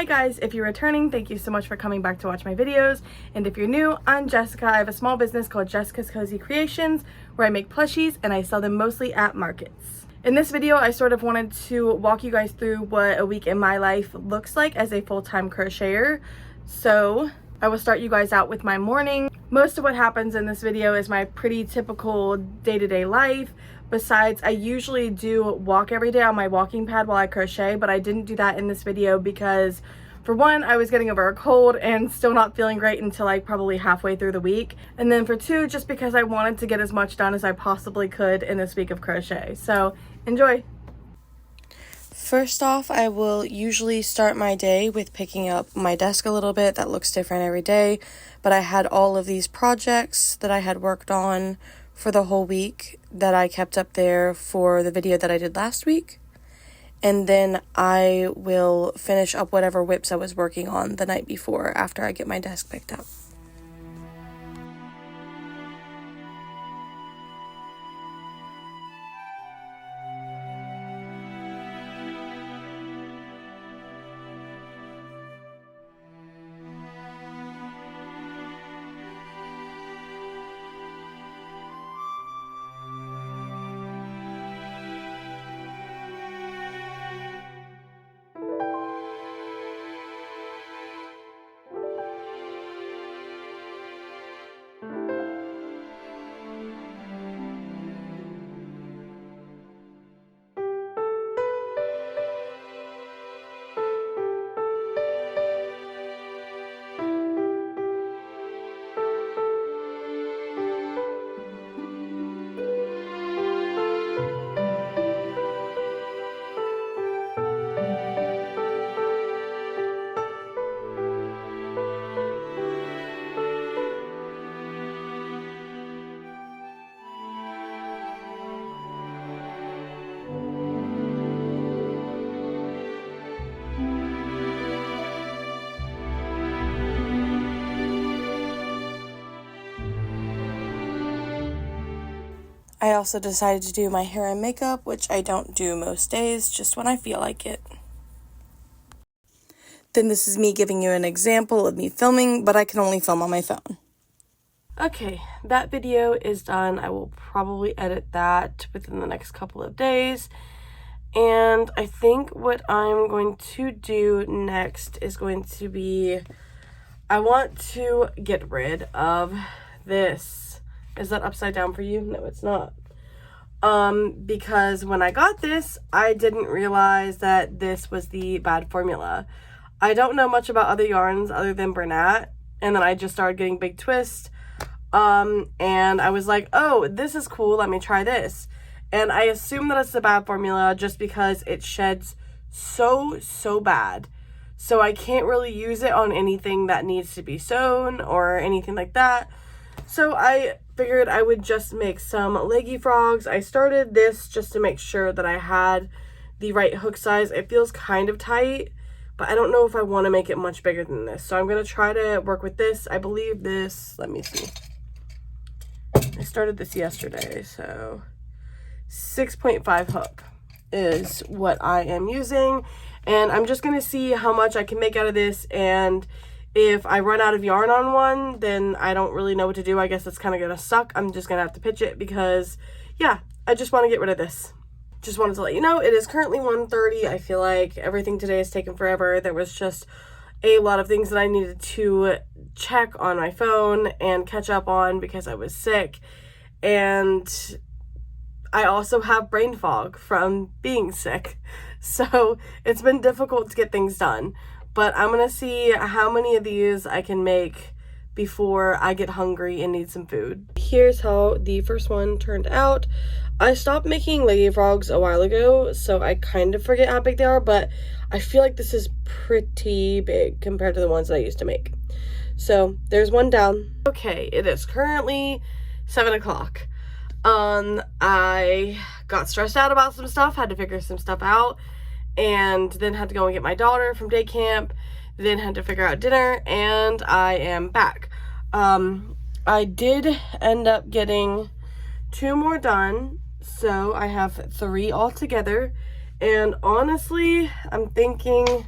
Hi guys, if you're returning, thank you so much for coming back to watch my videos. And if you're new, I'm Jessica. I have a small business called Jessica's Cozy Creations where I make plushies and I sell them mostly at markets. In this video, I sort of wanted to walk you guys through what a week in my life looks like as a full-time crocheter. So I will start you guys out with my morning. Most of what happens in this video is my pretty typical day-to-day life. Besides, I usually do walk every day on my walking pad while I crochet, but I didn't do that in this video because, for one, I was getting over a cold and still not feeling great until like probably halfway through the week. And then for two, just because I wanted to get as much done as I possibly could in this week of crochet. So enjoy. First off, I will usually start my day with picking up my desk a little bit. That looks different every day, but I had all of these projects that I had worked on for the whole week that I kept up there for the video that I did last week. And then I will finish up whatever whips I was working on the night before after I get my desk picked up. I also decided to do my hair and makeup, which I don't do most days, just when I feel like it. Then this is me giving you an example of me filming, but I can only film on my phone. Okay, that video is done. I will probably edit that within the next couple of days. And I think what I'm going to do next is going to be, I want to get rid of this. Is that upside down for you? No, it's not. Because when I got this, I didn't realize that this was the bad formula. I don't know much about other yarns other than Bernat, and then I just started getting big twist. And I was like, oh, this is cool, let me try this. And I assume that it's the bad formula just because it sheds so bad. So I can't really use it on anything that needs to be sewn or anything like that. So I figured I would just make some leggy frogs. I started this just to make sure that I had the right hook size. It feels kind of tight, but I don't know if I want to make it much bigger than this. So I'm going to try to work with this. I believe this, let me see. I started this yesterday, so 6.5 hook is what I am using. And I'm just going to see how much I can make out of this, and if I run out of yarn on one, then I don't really know what to do. I guess it's kind of going to suck. I'm just going to have to pitch it because, yeah, I just want to get rid of this. Just wanted to let you know, it is currently 1:30. I feel like everything today has taken forever. There was just a lot of things that I needed to check on my phone and catch up on because I was sick. And I also have brain fog from being sick. So it's been difficult to get things done. But I'm going to see how many of these I can make before I get hungry and need some food. Here's how the first one turned out. I stopped making leggy frogs a while ago, so I kind of forget how big they are, but I feel like this is pretty big compared to the ones that I used to make. So there's one down. Okay, it is currently 7 o'clock. I got stressed out about some stuff, had to figure some stuff out, and then had to go and get my daughter from day camp, then had to figure out dinner, and I am back. I did end up getting 2 more done, so I have 3 altogether, and honestly, I'm thinking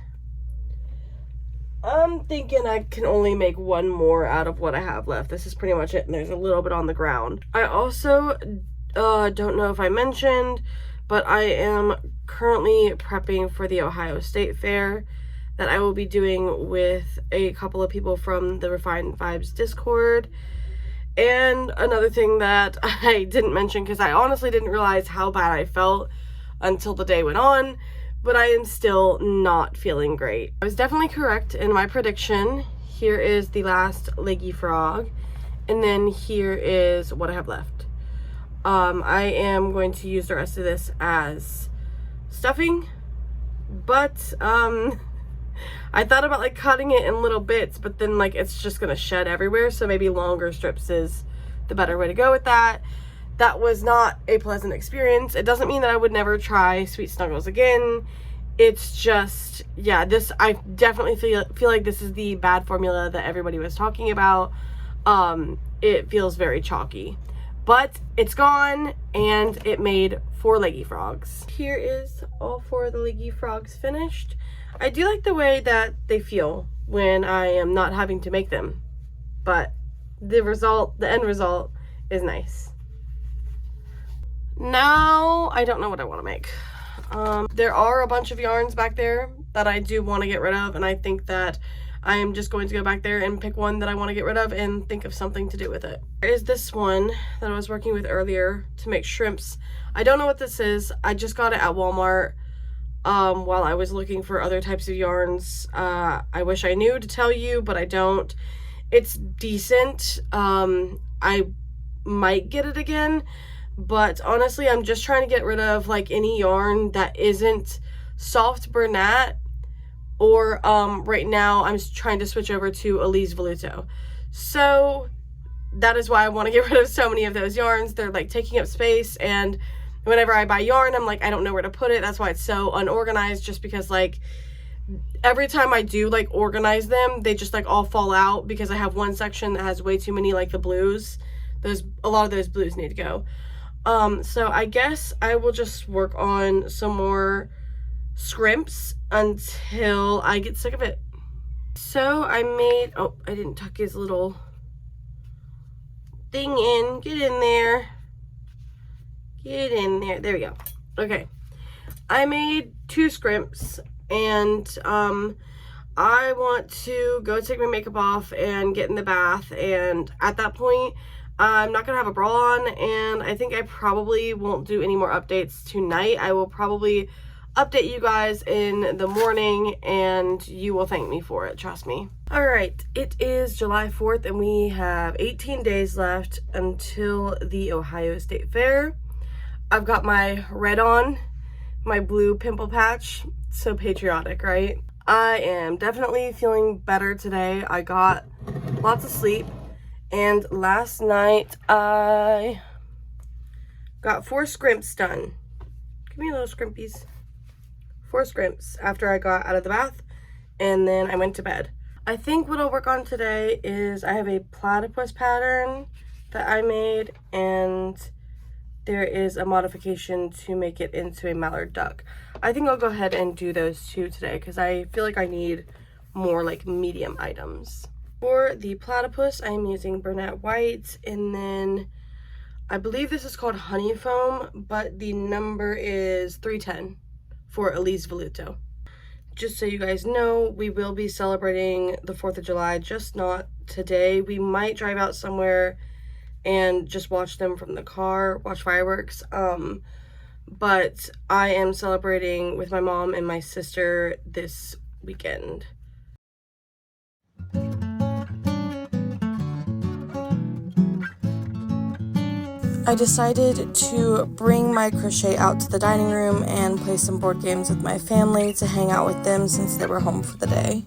I'm thinking I can only make one more out of what I have left. This is pretty much it, and there's a little bit on the ground. I also don't know if I mentioned, but I am currently prepping for the Ohio State Fair that I will be doing with a couple of people from the Refined Vibes Discord. And another thing that I didn't mention, because I honestly didn't realize how bad I felt until the day went on, but I am still not feeling great. I was definitely correct in my prediction. Here is the last leggy frog, and then here is what I have left. I am going to use the rest of this as stuffing, but I thought about like cutting it in little bits, but then like it's just gonna shed everywhere, so maybe longer strips is the better way to go with that. That was not a pleasant experience. It doesn't mean that I would never try Sweet Snuggles again. It's just, yeah, this, I definitely feel like this is the bad formula that everybody was talking about. It feels very chalky, but it's gone, and it made 4 leggy frogs. Here is all 4 of the leggy frogs finished. I do like the way that they feel when I am not having to make them, but the end result is nice. Now, I don't know what I want to make. There are a bunch of yarns back there that I do want to get rid of, and I think that I am just going to go back there and pick one that I want to get rid of and think of something to do with it. There is this one that I was working with earlier to make scrimps. I don't know what this is. I just got it at Walmart while I was looking for other types of yarns. I wish I knew to tell you, but I don't. It's decent. I might get it again, but honestly, I'm just trying to get rid of like any yarn that isn't soft Bernat, or right now I'm trying to switch over to Elise Voluto. So that is why I want to get rid of so many of those yarns. They're like taking up space, and whenever I buy yarn, I'm like, I don't know where to put it. That's why it's so unorganized, just because like every time I do like organize them, they just like all fall out because I have one section that has way too many, like the blues. A lot of those blues need to go. So I guess I will just work on some more scrimps until I get sick of it. So I made, oh, I didn't tuck his little thing in. Get in there. Get in there. There we go. Okay. I made 2 scrimps, and I want to go take my makeup off and get in the bath, and at that point I'm not gonna have a bra on, and I think I probably won't do any more updates tonight. I will probably update you guys in the morning, and you will thank me for it, trust me. All right, it is July 4th, and we have 18 days left until the Ohio State Fair. I've got my red on, my blue pimple patch. So patriotic, right? I am definitely feeling better today. I got lots of sleep, and last night I got 4 scrimps done. Give me little scrimpies. 4 scrimps after I got out of the bath, and then I went to bed. I think what I'll work on today is I have a platypus pattern that I made, and there is a modification to make it into a mallard duck. I think I'll go ahead and do those 2 today because I feel like I need more like medium items. For the platypus, I'm using Bernat White, and then I believe this is called Honey Foam, but the number is 310 for Elise Voluto. Just so you guys know, we will be celebrating the 4th of July, just not today. We might drive out somewhere and just watch them from the car, watch fireworks. But I am celebrating with my mom and my sister this weekend. I decided to bring my crochet out to the dining room and play some board games with my family to hang out with them since they were home for the day.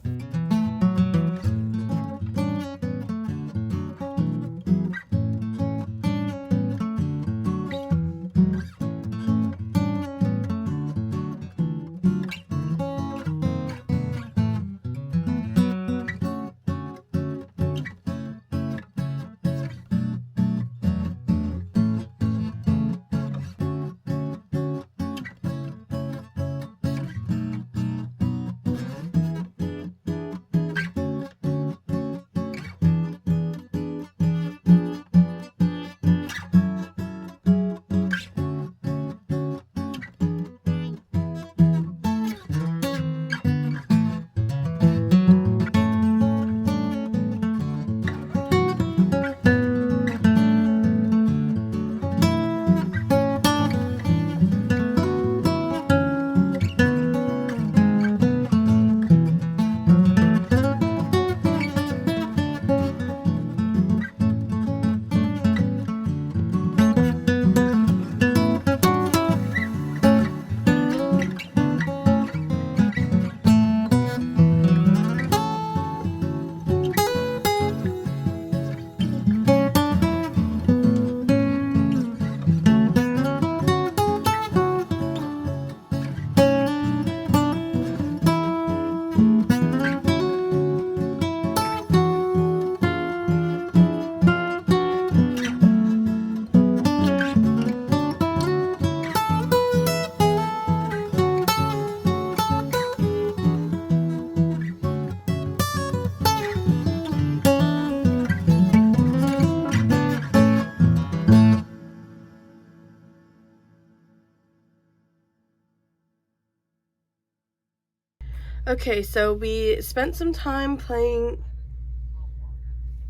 Okay, so we spent some time playing.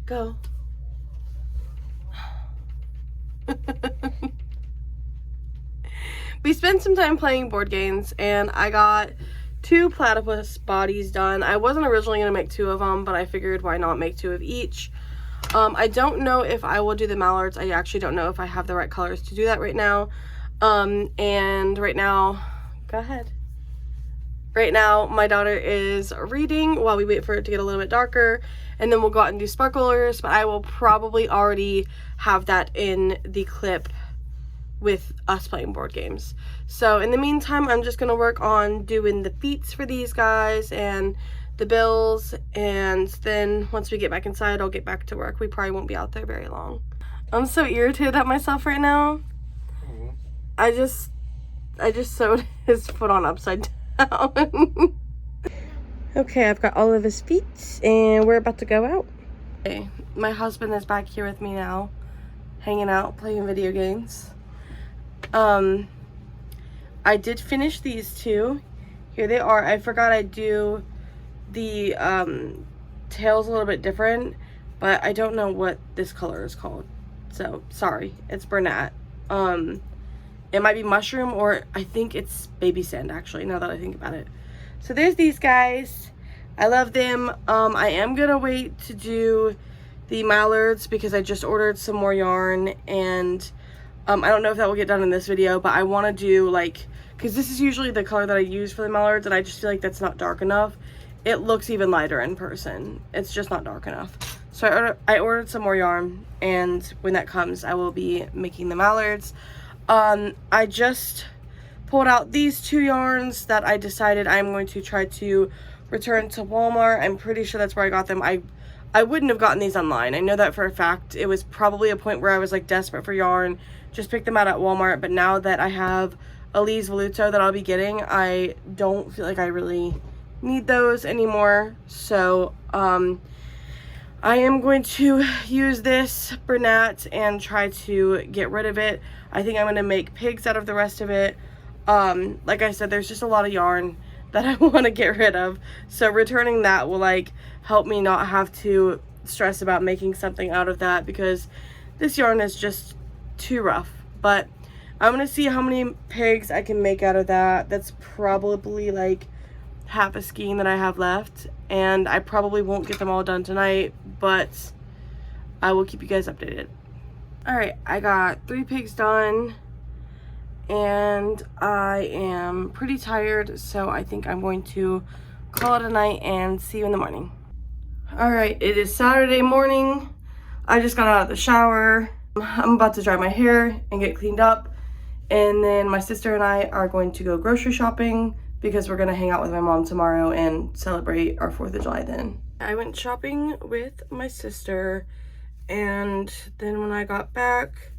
Go. We spent some time playing board games, and I got 2 platypus bodies done. I wasn't originally going to make 2 of them, but I figured why not make 2 of each. I don't know if I will do the mallards. I actually don't know if I have the right colors to do that right now. And right now, go ahead. Right now, my daughter is reading while we wait for it to get a little bit darker, and then we'll go out and do sparklers, but I will probably already have that in the clip with us playing board games. So in the meantime, I'm just gonna work on doing the feet for these guys and the bills, and then once we get back inside, I'll get back to work. We probably won't be out there very long. I'm so irritated at myself right now. I just sewed his foot on upside down. Okay, I've got all of his feet and we're about to go out. Okay, my husband is back here with me now, hanging out, playing video games. I did finish these 2. Here they are. I forgot I do the tails a little bit different, but I don't know what this color is called, so sorry. It's Bernat. It might be mushroom, or I think it's baby sand, actually, now that I think about it. So there's these guys. I love them. I am gonna wait to do the mallards because I just ordered some more yarn, and I don't know if that will get done in this video, but I want to do, like, because this is usually the color that I use for the mallards, and I just feel like that's not dark enough. It looks even lighter in person. It's just not dark enough. So I ordered some more yarn, and when that comes, I will be making the mallards. I just pulled out these 2 yarns that I decided I'm going to try to return to Walmart. I'm pretty sure that's where I got them. I wouldn't have gotten these online. I know that for a fact. It was probably a point where I was like desperate for yarn, just picked them out at Walmart, but now that I have Elise Voluto that I'll be getting, I don't feel like I really need those anymore. So I am going to use this Bernat and try to get rid of it. I think I'm going to make pigs out of the rest of it. Like I said, there's just a lot of yarn that I want to get rid of, so returning that will like help me not have to stress about making something out of that, because this yarn is just too rough. But I'm gonna see how many pigs I can make out of that. That's probably like half a skein that I have left, and I probably won't get them all done tonight, but I will keep you guys updated. All right, I got 3 pigs done, and I am pretty tired, so I think I'm going to call it a night and see you in the morning. All right, it is Saturday morning. I just got out of the shower. I'm about to dry my hair and get cleaned up, and then my sister and I are going to go grocery shopping because we're gonna hang out with my mom tomorrow and celebrate our 4th of July then. I went shopping with my sister, and then when I got back,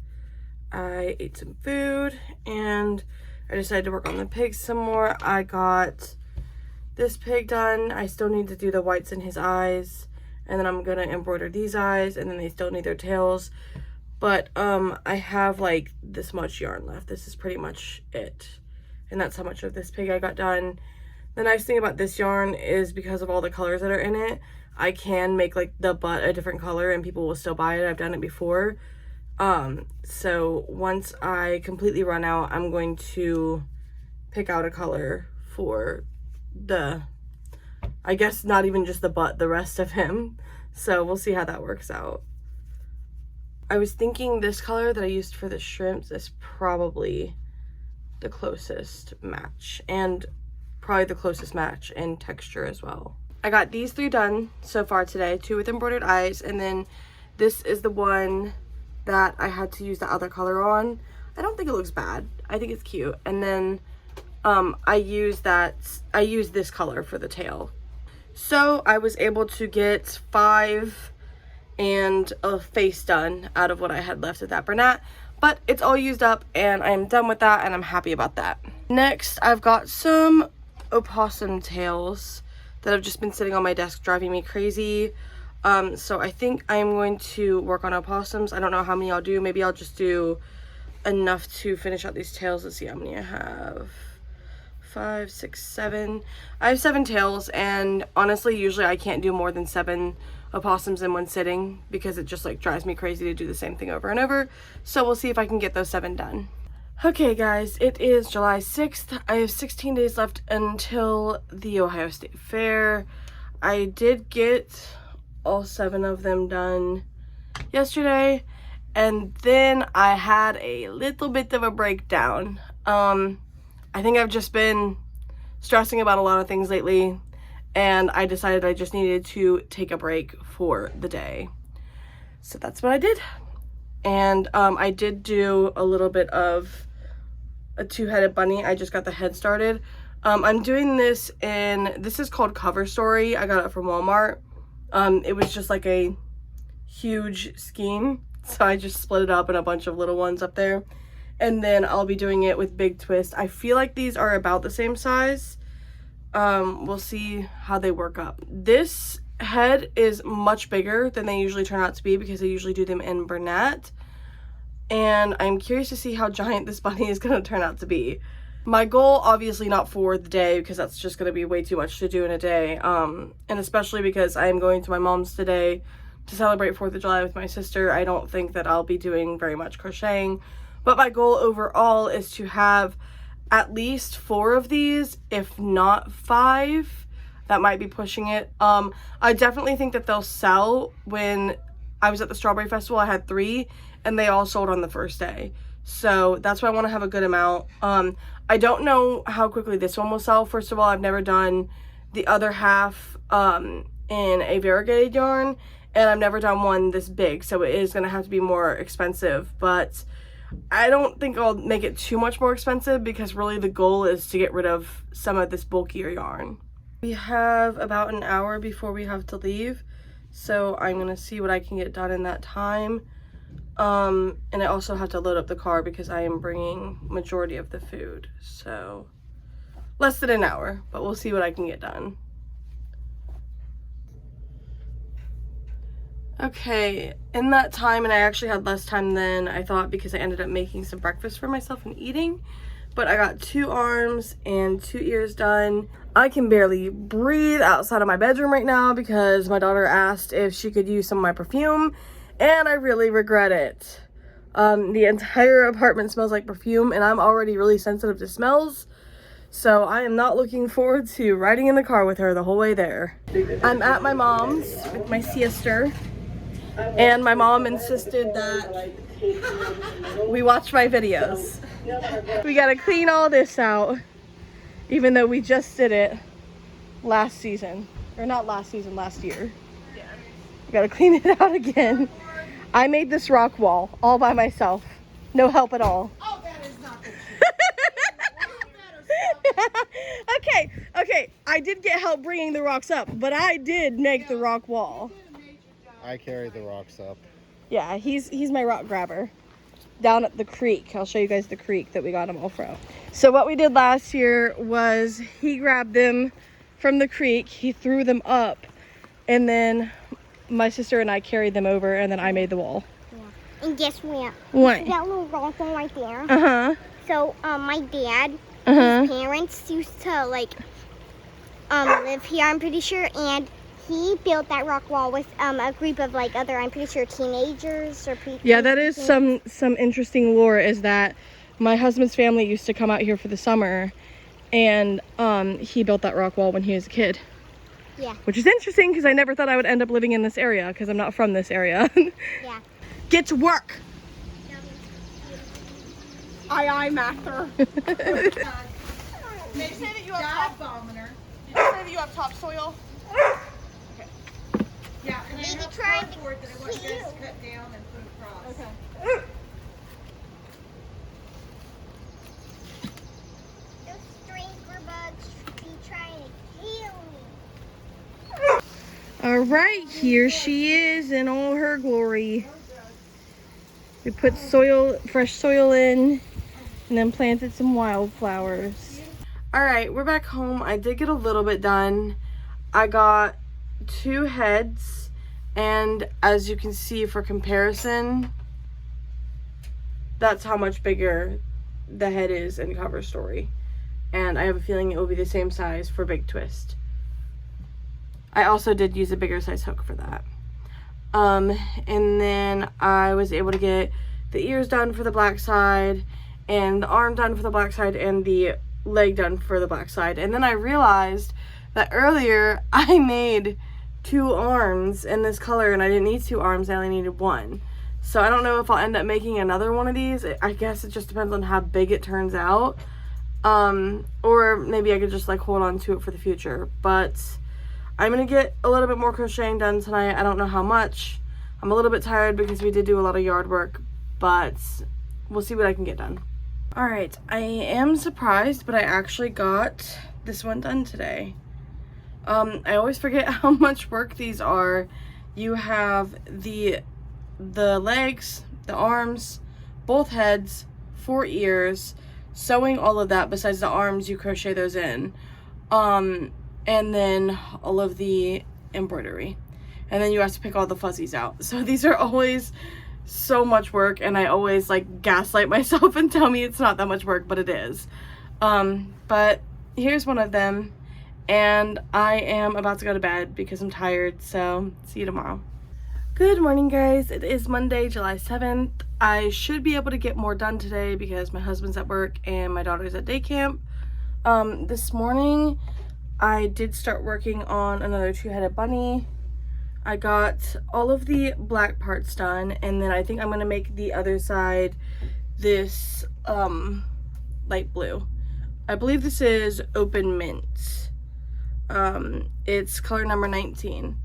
I ate some food, and I decided to work on the pigs some more. I got this pig done. I still need to do the whites in his eyes, and then I'm gonna embroider these eyes, and then they still need their tails. But I have like this much yarn left. This is pretty much it, and that's how much of this pig I got done. The nice thing about this yarn is because of all the colors that are in it, I can make like the butt a different color and people will still buy it. I've done it before. So once I completely run out, I'm going to pick out a color for the, I guess not even just the butt, the rest of him. So we'll see how that works out. I was thinking this color that I used for the shrimps is probably the closest match, and probably the closest match in texture as well. I got these 3 done so far today, 2 with embroidered eyes, and then this is the one that I had to use the other color on. I don't think it looks bad. I think it's cute. And then I use this color for the tail. So I was able to get 5 and a face done out of what I had left of that Bernat, but it's all used up and I'm done with that, and I'm happy about that. Next, I've got some opossum tails that have just been sitting on my desk driving me crazy. So I think I'm going to work on opossums. I don't know how many I'll do. Maybe I'll just do enough to finish out these tails. Let's see how many I have. 5, 6, 7. I have 7 tails, and honestly, usually I can't do more than 7 opossums in one sitting because it just like drives me crazy to do the same thing over and over. So we'll see if I can get those 7 done. Okay guys, it is July 6th. I have 16 days left until the Ohio State Fair. I did get all 7 of them done yesterday, and then I had a little bit of a breakdown. I think I've just been stressing about a lot of things lately, and I decided I just needed to take a break for the day. So that's what I did. And I did do a little bit of a 2-headed bunny. I just got the head started. I'm doing this this is called Cover Story. I got it from Walmart. It was just like a huge scheme, so I just split it up in a bunch of little ones up there. And then I'll be doing it with Big Twist. I feel like these are about the same size. We'll see how they work up. This head is much bigger than they usually turn out to be because I usually do them in Bernat. And I'm curious to see how giant this bunny is going to turn out to be. My goal, obviously not for the day, because that's just going to be way too much to do in a day. And especially because I am going to my mom's today to celebrate 4th of July with my sister. I don't think that I'll be doing very much crocheting. But my goal overall is to have at least 4 of these, if not 5. That might be pushing it. I definitely think that they'll sell. When I was at the Strawberry Festival, I had 3. And they all sold on the first day. So that's why I want to have a good amount. I don't know how quickly this one will sell. First of all, I've never done the other half in a variegated yarn. And I've never done one this big. So it is going to have to be more expensive. But I don't think I'll make it too much more expensive, because really the goal is to get rid of some of this bulkier yarn. We have about an hour before we have to leave. So I'm going to see what I can get done in that time. And I also have to load up the car because I am bringing majority of the food. So less than an hour, but we'll see what I can get done. Okay, in that time, and I actually had less time than I thought because I ended up making some breakfast for myself and eating, but I got 2 arms and 2 ears done. I can barely breathe outside of my bedroom right now because my daughter asked if she could use some of my perfume. And I really regret it. The entire apartment smells like perfume, and I'm already really sensitive to smells. So I am not looking forward to riding in the car with her the whole way there. I'm at my mom's with my sister. And my mom insisted that we watch my videos. We gotta clean all this out. Even though we just did it last season. Or not last season, last year. We gotta clean it out again. I made this rock wall all by myself. No help at all. Oh, that is not the truth. Okay. I did get help bringing the rocks up, but I did make the rock wall. I carried the rocks up. Yeah, he's my rock grabber. Down at the creek. I'll show you guys the creek that we got them all from. So what we did last year was he grabbed them from the creek, he threw them up, and then my sister and I carried them over, and then I made the wall. Yeah. And guess what? What? See that little rock one right there? Uh-huh. So, my dad, his parents used to, live here, I'm pretty sure, and he built that rock wall with, a group of, other, I'm pretty sure, teenagers or people. Yeah, that is some interesting lore, is that my husband's family used to come out here for the summer, and, he built that rock wall when he was a kid. Yeah. Which is interesting because I never thought I would end up living in this area because I'm not from this area. Yeah. Get to work. Aye, Mather. Did you say that you have topsoil? Okay. Yeah, and I Maybe have try cardboard that I want you guys to cut down and put across. Okay. Those stranger bugs be trying to kill me. All right, here she is in all her glory. We put fresh soil in, and then planted some wildflowers. All right, we're back home. I did get a little bit done. I got 2 heads, and as you can see, for comparison, that's how much bigger the head is in Cover Story. and I have a feeling it will be the same size for big twist. I also did use a bigger size hook for that. And then I was able to get the ears done for the black side, and the arm done for the black side, and the leg done for the black side. And then I realized that earlier I made 2 arms in this color, and I didn't need 2 arms, I only needed 1. So I don't know if I'll end up making another one of these. I guess it just depends on how big it turns out. Or maybe I could just like hold on to it for the future. But I'm gonna get a little bit more crocheting done tonight. I don't know how much. I'm a little bit tired because we did do a lot of yard work, but we'll see what I can get done. All right, I am surprised, but I actually got this one done today. I always forget how much work these are. You have the legs, the arms, both heads, 4 ears, sewing all of that. Besides the arms, you crochet those in, and then all of the embroidery, and then you have to pick all the fuzzies out. So these are always so much work, and I always like gaslight myself and tell me it's not that much work, but it is. But here's one of them, and I am about to go to bed because I'm tired, so see you tomorrow. Good morning, guys. It is Monday, July 7th. I should be able to get more done today because my husband's at work and my daughter's at day camp. This morning I did start working on another 2-headed bunny. I got all of the black parts done, and then I think I'm gonna make the other side this light blue. I believe this is Open Mint. It's color number 19.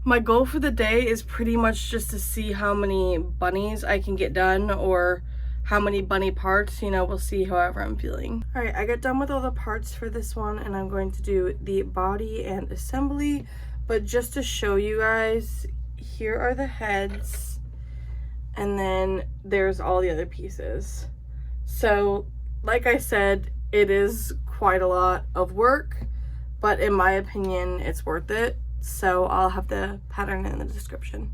My goal for the day is pretty much just to see how many bunnies I can get done, or how many bunny parts, you know, we'll see however I'm feeling. All right, I got done with all the parts for this one, and I'm going to do the body and assembly. But just to show you guys, here are the heads, and then there's all the other pieces. So, like I said, it is quite a lot of work, but in my opinion, it's worth it. So I'll have the pattern in the description.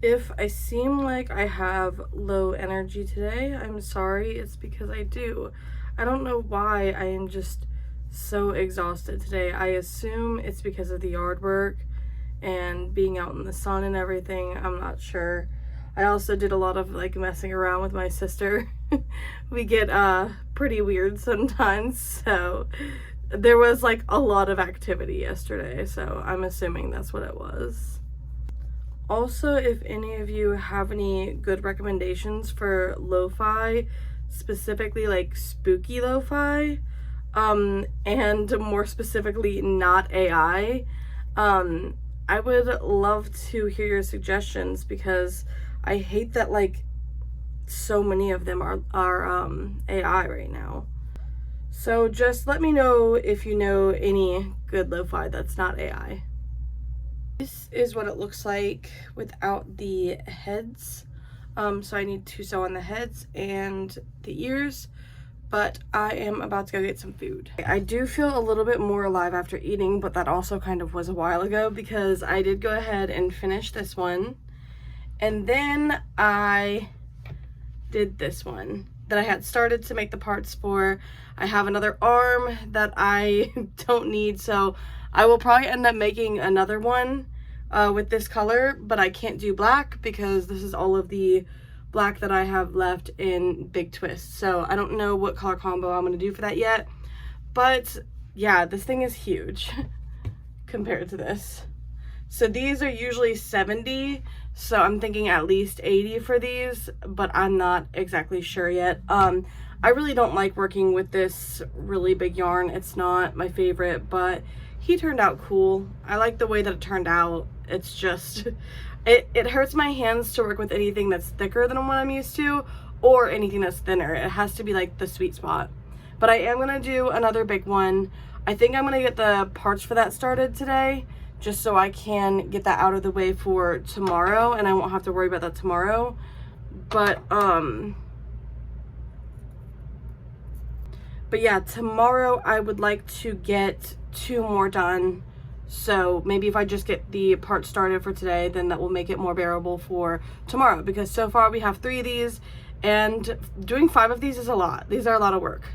If I seem like I have low energy today, I'm sorry. It's because I do. I don't know why I am just so exhausted today. I assume it's because of the yard work and being out in the sun and everything. I'm not sure. I also did a lot of like messing around with my sister. We get pretty weird sometimes, so there was like a lot of activity yesterday, so I'm assuming that's what it was. Also, if any of you have any good recommendations for lo-fi, specifically like spooky lo-fi, and more specifically not AI, I would love to hear your suggestions, because I hate that like so many of them are AI right now. So just let me know if you know any good lo-fi that's not AI. This is what it looks like without the heads. So I need to sew on the heads and the ears, but I am about to go get some food. I do feel a little bit more alive after eating, but that also kind of was a while ago because I did go ahead and finish this one. And then I did this one that I had started to make the parts for. I have another arm that I don't need, so I will probably end up making another one with this color, but I can't do black because this is all of the black that I have left in Big Twist. So I don't know what color combo I'm going to do for that yet, but yeah, this thing is huge compared to this. So these are usually 70, so I'm thinking at least 80 for these, but I'm not exactly sure yet. I really don't like working with this really big yarn. It's not my favorite, but he turned out cool. I like the way that it turned out. It's just, it hurts my hands to work with anything that's thicker than what I'm used to, or anything that's thinner. It has to be like the sweet spot. But I am gonna do another big one. I think I'm gonna get the parts for that started today, just so I can get that out of the way for tomorrow, and I won't have to worry about that tomorrow. But yeah, tomorrow I would like to get 2 more done. So maybe if I just get the parts started for today, then that will make it more bearable for tomorrow, because so far we have 3 of these, and doing 5 of these is a lot. These are a lot of work.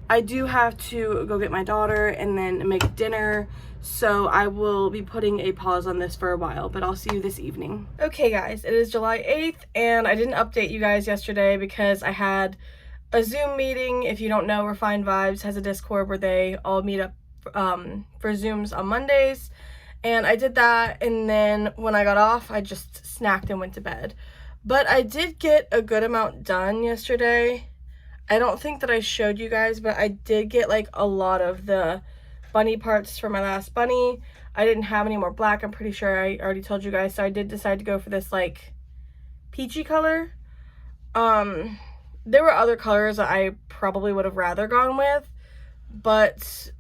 I do have to go get my daughter and then make dinner, so I will be putting a pause on this for a while, but I'll see you this evening. Okay guys, it is July 8th, and I didn't update you guys yesterday because I had a Zoom meeting. If you don't know, Refined Vibes has a Discord where they all meet up for Zooms on Mondays, and I did that, and then when I got off, I just snacked and went to bed. But I did get a good amount done yesterday. I don't think that I showed you guys, but I did get like a lot of the bunny parts for my last bunny. I didn't have any more black. I'm pretty sure I already told you guys, so I did decide to go for this like peachy color. There were other colors that I probably would have rather gone with, but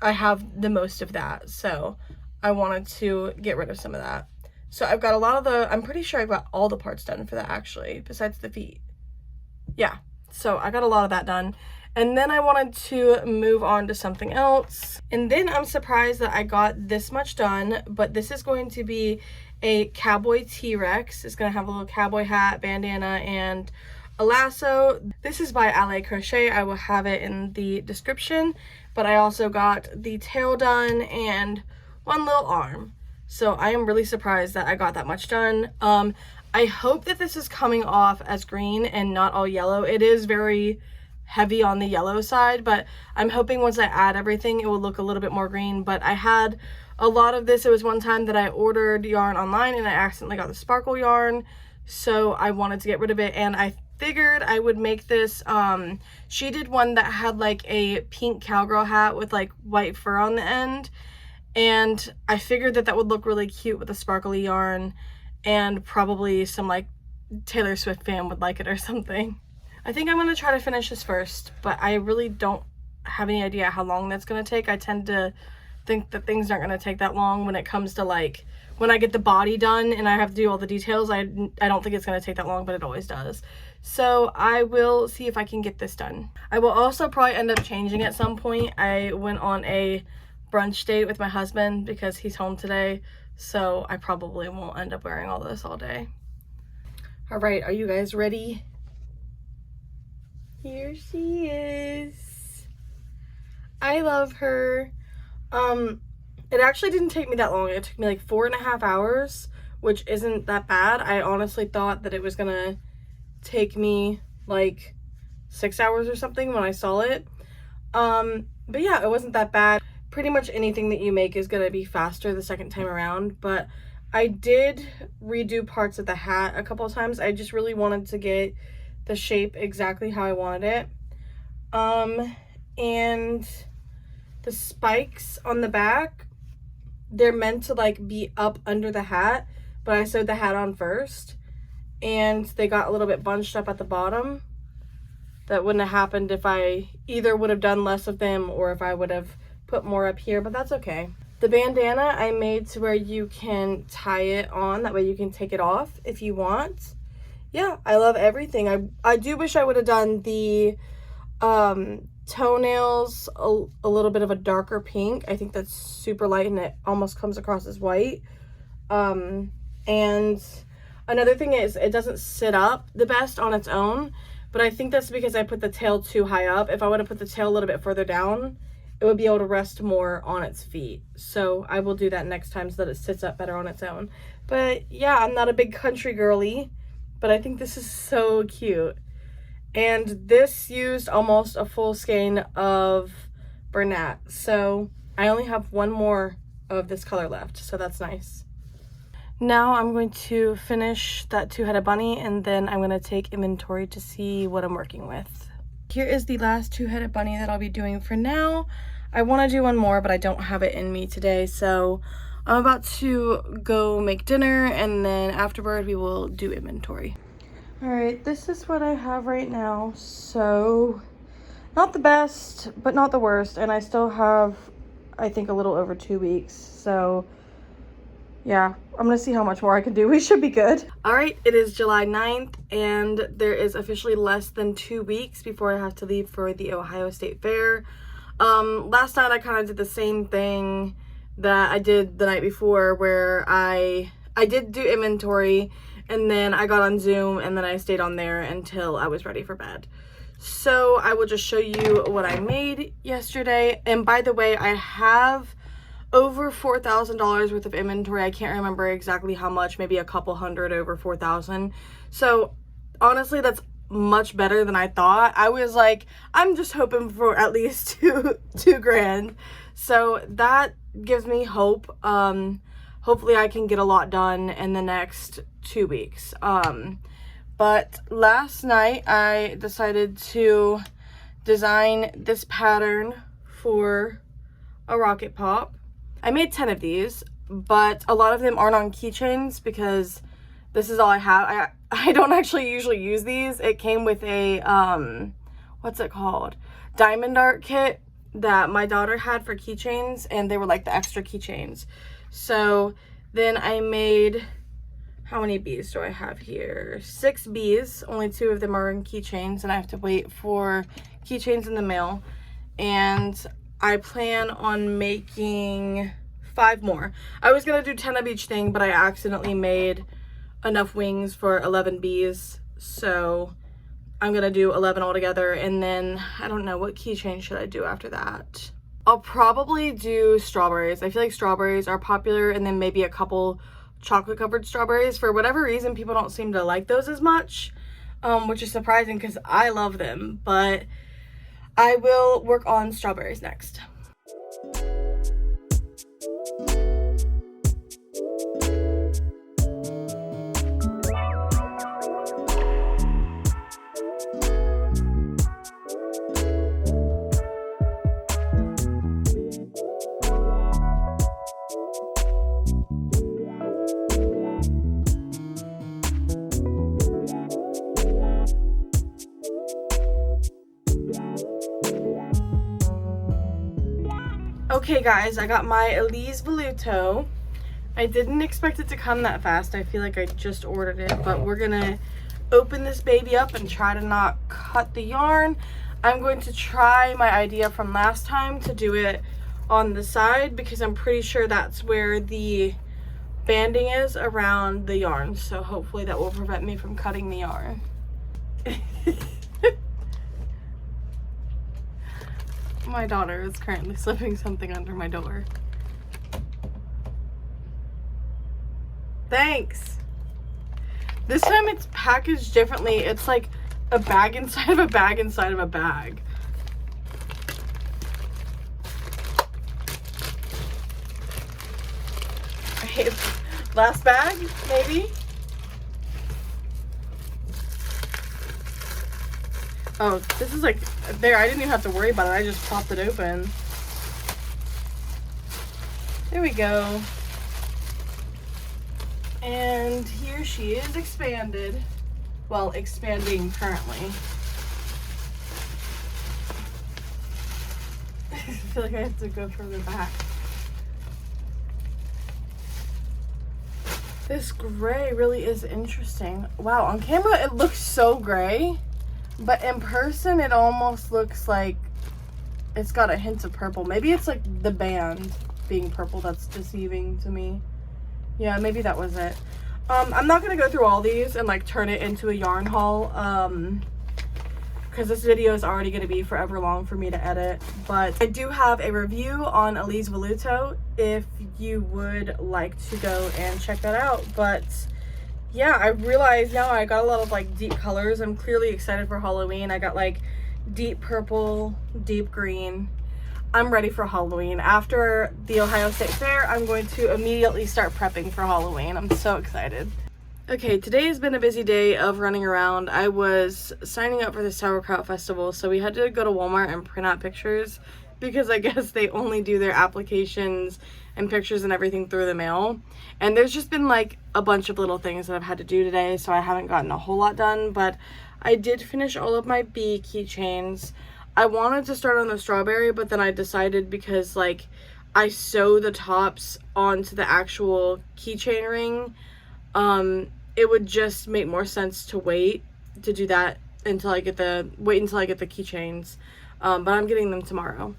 I have the most of that, so I wanted to get rid of some of that. So I've got a lot of the, I'm pretty sure I've got all the parts done for that actually, besides the feet. Yeah, so I got a lot of that done. And then I wanted to move on to something else. And then I'm surprised that I got this much done, but this is going to be a Cowboy T-Rex. It's gonna have a little cowboy hat, bandana, and a lasso. This is by Crochet. I will have it in the description, but I also got the tail done and one little arm. So I am really surprised that I got that much done. I hope that this is coming off as green and not all yellow. It is very heavy on the yellow side, but I'm hoping once I add everything, it will look a little bit more green. But I had a lot of this. It was one time that I ordered yarn online and I accidentally got the sparkle yarn, so I wanted to get rid of it, and I figured I would make this. She did one that had like a pink cowgirl hat with like white fur on the end, and I figured that that would look really cute with a sparkly yarn, and probably some like Taylor Swift fan would like it or something. I think I'm going to try to finish this first, but I really don't have any idea how long that's going to take. I tend to think that things aren't going to take that long when it comes to like, when I get the body done and I have to do all the details. I don't think it's going to take that long, but it always does. So I will see if I can get this done. I will also probably end up changing at some point. I went on a brunch date with my husband because he's home today, so I probably won't end up wearing all this all day. All right, are you guys ready? Here she is. I love her. It actually didn't take me that long. It took me like 4.5 hours, which isn't that bad. I honestly thought that it was gonna take me like 6 hours or something when I saw it. But yeah, it wasn't that bad. Pretty much anything that you make is gonna be faster the second time around, but I did redo parts of the hat a couple of times. I just really wanted to get the shape exactly how I wanted it. And the spikes on the back, they're meant to like be up under the hat, but I sewed the hat on first and they got a little bit bunched up at the bottom. That wouldn't have happened if I either would have done less of them or if I would have put more up here, but that's okay. The bandana I made to where you can tie it on, that way you can take it off if you want. Yeah, I love everything. I do wish I would have done the toenails a little bit of a darker pink. I think that's super light and it almost comes across as white. And another thing is it doesn't sit up the best on its own, but I think that's because I put the tail too high up. If I would have put the tail a little bit further down, it would be able to rest more on its feet. So I will do that next time so that it sits up better on its own. But yeah, I'm not a big country girly, but I think this is so cute. And this used almost a full skein of Bernat. So I only have one more of this color left, so that's nice. Now I'm going to finish that two-headed bunny, and then I'm going to take inventory to see what I'm working with. Here is the last two-headed bunny that I'll be doing for now. I want to do one more, but I don't have it in me today, so I'm about to go make dinner, and then afterward we will do inventory. Alright, this is what I have right now. So, not the best, but not the worst, and I still have, I think, a little over 2 weeks, so yeah, I'm gonna see how much more I can do. We should be good. Alright, it is July 9th, and there is officially less than 2 weeks before I have to leave for the Ohio State Fair. Last night I kind of did the same thing that I did the night before, where I did do inventory, and then I got on Zoom, and then I stayed on there until I was ready for bed. So I will just show you what I made yesterday. And by the way, I have over $4,000 worth of inventory. I can't remember exactly how much, maybe a couple hundred over 4,000. So honestly, that's much better than I thought. I was like, I'm just hoping for at least two grand. So that gives me hope. Hopefully I can get a lot done in the next 2 weeks. But last night I decided to design this pattern for a rocket pop. I made 10 of these, but a lot of them aren't on keychains because this is all I have. I don't actually usually use these. It came with a, what's it called? Diamond art kit that my daughter had for keychains, and they were like the extra keychains. So then I made, how many bees do I have here? 6 bees. Only 2 of them are in keychains, and I have to wait for keychains in the mail. And I plan on making 5 more. I was gonna do 10 of each thing, but I accidentally made enough wings for 11 bees. So I'm gonna do 11 altogether, and then I don't know, what keychain should I do after that? I'll probably do strawberries. I feel like strawberries are popular, and then maybe a couple chocolate covered strawberries. For whatever reason, people don't seem to like those as much, which is surprising because I love them, but I will work on strawberries next. Okay guys, I got my Elise Voluto. I didn't expect it to come that fast. I feel like I just ordered it, but we're gonna open this baby up and try to not cut the yarn. I'm going to try my idea from last time to do it on the side because I'm pretty sure that's where the banding is around the yarn. So hopefully that will prevent me from cutting the yarn. My daughter is currently slipping something under my door. Thanks. This time it's packaged differently. It's like a bag inside of a bag inside of a bag. Last bag, maybe? Oh, this is like, there, I didn't even have to worry about it. I just popped it open. There we go. And here she is expanded. Well, expanding currently. I feel like I have to go further back. This gray really is interesting. Wow, on camera it looks so gray. But in person, it almost looks like it's got a hint of purple. Maybe it's like the band being purple that's deceiving to me. Yeah, maybe that was it. I'm not going to go through all these and like turn it into a yarn haul. Because this video is already going to be forever long for me to edit. But I do have a review on Elise Voluto if you would like to go and check that out. But yeah, I realize now I got a lot of like deep colors. I'm clearly excited for Halloween. I got like deep purple, deep green. I'm ready for Halloween. After the Ohio State Fair, I'm going to immediately start prepping for Halloween. I'm so excited. Okay, today has been a busy day of running around. I was signing up for the Sauerkraut Festival, so we had to go to Walmart and print out pictures because I guess they only do their applications and pictures and everything through the mail. And there's just been like a bunch of little things that I've had to do today, so I haven't gotten a whole lot done, but I did finish all of my bee keychains. I wanted to start on the strawberry, but then I decided because like I sew the tops onto the actual keychain ring, it would just make more sense to wait to do that until I get the keychains. But I'm getting them tomorrow.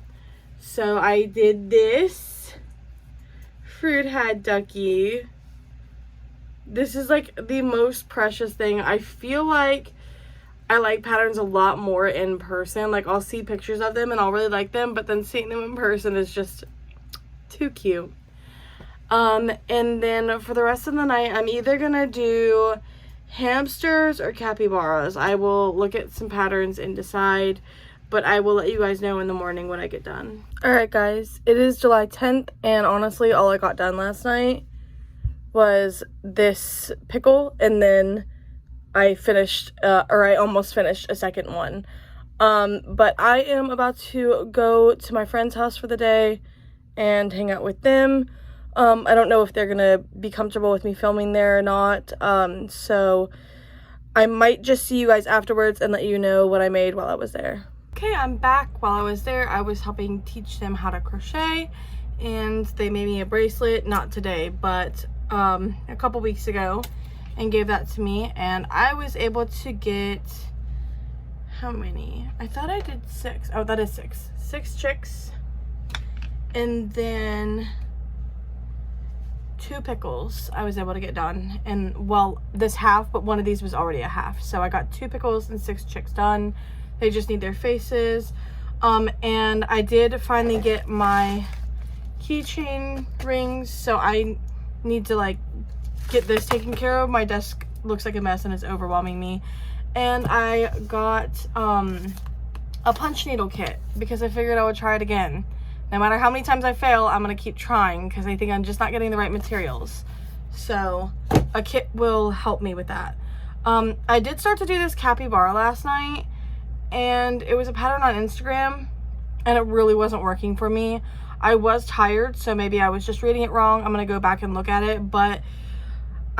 So I did this fruit hat ducky. This is like the most precious thing. I feel like I like patterns a lot more in person. Like, I'll see pictures of them and I'll really like them, but then seeing them in person is just too cute. And then for the rest of the night, I'm either gonna do hamsters or capybaras. I will look at some patterns and decide, but I will let you guys know in the morning when I get done. Alright guys, it is July 10th, and honestly all I got done last night was this pickle, and then I finished, or I almost finished a second one. But I am about to go to my friend's house for the day and hang out with them. I don't know if they're gonna be comfortable with me filming there or not, so I might just see you guys afterwards and let you know what I made while I was there. Okay, I'm back. While I was there, I was helping teach them how to crochet, and they made me a bracelet, not today, but a couple weeks ago, and gave that to me, and I was able to get, how many? I thought I did 6. Oh, that is 6. 6 chicks, and then 2 pickles I was able to get done. And well, this half, but one of these was already a half. So I got 2 pickles and 6 chicks done. They just need their faces. And I did finally get my keychain rings. So I need to like get this taken care of. My desk looks like a mess and it's overwhelming me. And I got a punch needle kit because I figured I would try it again. No matter how many times I fail, I'm going to keep trying because I think I'm just not getting the right materials. So a kit will help me with that. I did start to do this capybara last night, and it was a pattern on Instagram, and it really wasn't working for me. I was tired, so maybe I was just reading it wrong. I'm going to go back and look at it, but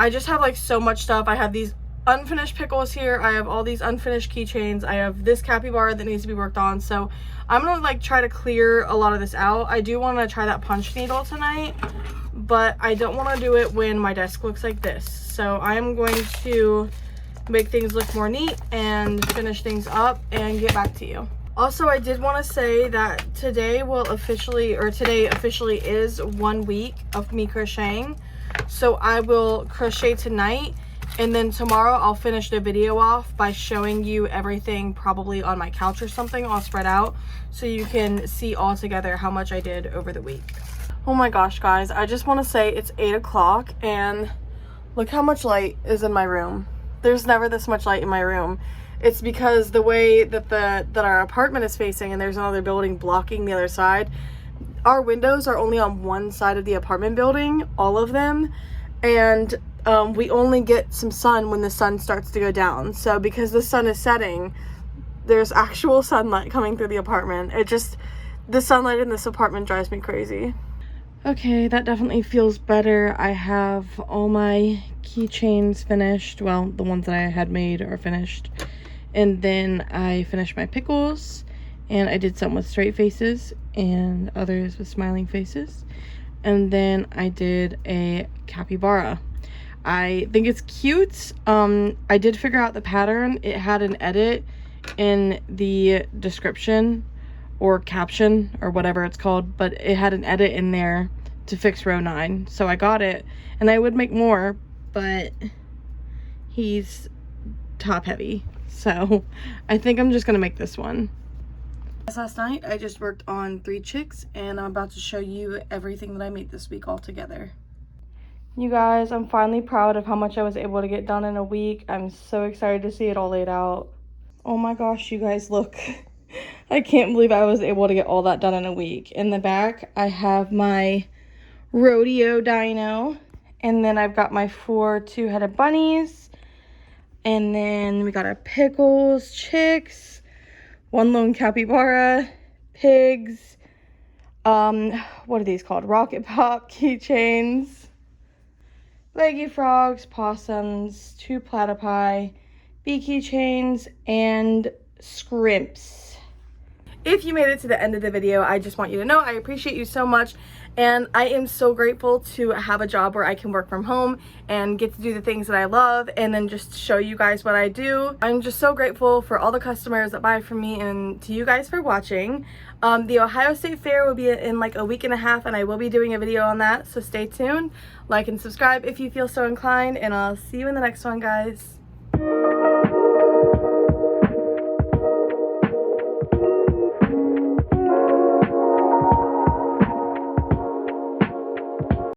I just have like so much stuff. I have these unfinished pickles here. I have all these unfinished keychains. I have this capybara that needs to be worked on. So I'm gonna like try to clear a lot of this out. I do want to try that punch needle tonight, but I don't want to do it when my desk looks like this. So I am going to make things look more neat and finish things up and get back to you. Also, I did want to say that today officially is 1 week of me crocheting. So I will crochet tonight, and then tomorrow I'll finish the video off by showing you everything probably on my couch or something all spread out so you can see all together how much I did over the week. Oh my gosh, guys, I just want to say it's 8 o'clock and look how much light is in my room. There's never this much light in my room. It's because the way that our apartment is facing, and there's another building blocking the other side. Our windows are only on one side of the apartment building, all of them, and we only get some sun when the sun starts to go down. So because the sun is setting, there's actual sunlight coming through the apartment. The sunlight in this apartment drives me crazy. Okay, that definitely feels better. I have all my keychains finished. Well, the ones that I had made are finished. And then I finished my pickles, and I did some with straight faces and others with smiling faces. And then I did a capybara. I think it's cute. I did figure out the pattern. It had an edit in the description or caption or whatever it's called, but it had an edit in there to fix row 9. So I got it, and I would make more, but he's top heavy. So I think I'm just gonna make this one. Last night I just worked on 3 chicks, and I'm about to show you everything that I made this week all together. You guys, I'm finally proud of how much I was able to get done in a week. I'm so excited to see it all laid out. Oh my gosh, you guys, look. I can't believe I was able to get all that done in a week. In the back, I have my rodeo dino, and then I've got my 4 2-headed bunnies, and then we got our pickles, chicks, 1 lone capybara, pigs, what are these called? Rocket pop keychains, leggy frogs, possums, 2 platypi, bee keychains, and scrimps. If you made it to the end of the video, I just want you to know I appreciate you so much, and I am so grateful to have a job where I can work from home and get to do the things that I love and then just show you guys what I do. I'm just so grateful for all the customers that buy from me, and to you guys for watching. The Ohio State Fair will be in like a week and a half, and I will be doing a video on that, so stay tuned. Like and subscribe if you feel so inclined, and I'll see you in the next one, guys.